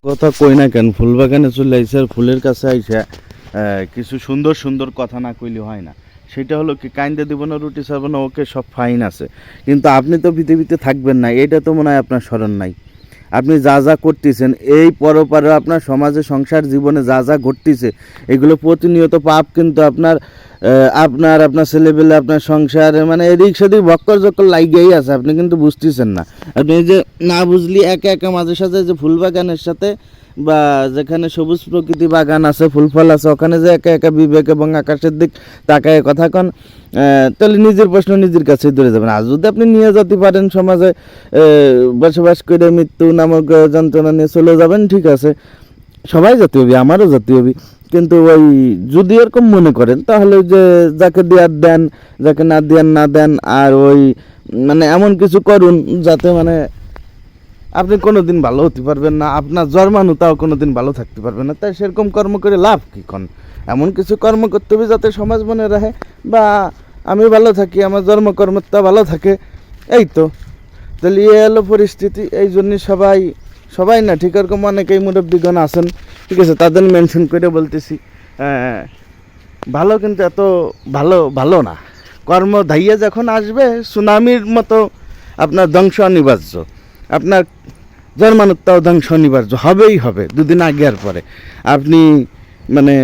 কথা কই না কেন, ফুল বাগানে চলে আইসে আর ফুলের কাছে আইসা কিছু সুন্দর সুন্দর কথা না কইলে হয় না। সেটা হলো কি, কাইন্দে দিব না, রুটি ছাড়বো না, ওকে সব ফাইন আছে, কিন্তু আপনি তো পৃথিবীতে থাকবেন না, এটা তো মনে হয় আপনার স্মরণ নাই। আপনি যা যা করতেছেন এই পরপারে, আপনার সমাজে সংসার জীবনে যা যা ঘটতেছে, এগুলো প্রতিনিয়ত পাপ, কিন্তু আপনার আপনার ছেলেপেলে, আপনার সংসারে মানে এদিক সেদিক বক্কর জক্কর লাইগেই আছে, আপনি কিন্তু বুঝতেছেন না। আপনি এই যে না বুঝলি একা একা মাঝে সাথে যে ফুল বাগানের সাথে বা যেখানে সবুজ প্রকৃতি বাগান আছে, ফুল ফল আছে, ওখানে যে একা একা বিবেক এবং আকাশের দিক তাকায় কথা কন, তাহলে নিজের প্রশ্ন নিজের কাছে ধরে যাবেন। আর যদি আপনি নিয়ে যেতে পারেন সমাজে বসবাস করে মৃত্যু নামক যন্ত্রণা নিয়ে চলে যাবেন, ঠিক আছে, সবাই যেতে হবে, আমারও যেতে হবে, কিন্তু ওই যদি এরকম মনে করেন তাহলে যে যাকে দেওয়ার দেন, যাকে না দেওয়ার না দেন, আর ওই মানে এমন কিছু করুন যাতে মানে আপনি কোনো দিন ভালো হতে পারবেন না, আপনার জন্মানো তাও কোনো দিন ভালো থাকতে পারবেন না। তাই সেরকম কর্ম করে লাভ কী? কোন এমন কিছু কর্ম করতে হবে যাতে সমাজ মনে রাখে বা আমি ভালো থাকি, আমার জন্মকর্মটা ভালো থাকে, এই তো। তাহলে এ হলো পরিস্থিতি। এই জন্যই সবাই সবাই না, ঠিক এরকম অনেকেই মুরব্বীগণ আছেন, ঠিক আছে, তাদের মেনশন করে বলতেছি, ভালো কিন্তু এত ভালো ভালো না। কর্ম ধাইয়া যখন আসবে সুনামির মতো আপনার ধ্বংস অনিবার্য, আপনার জন্মানোত্তাও ধ্বংস অনিবার্য হবেই হবে, দুদিন আগে আর পরে। আপনি মানে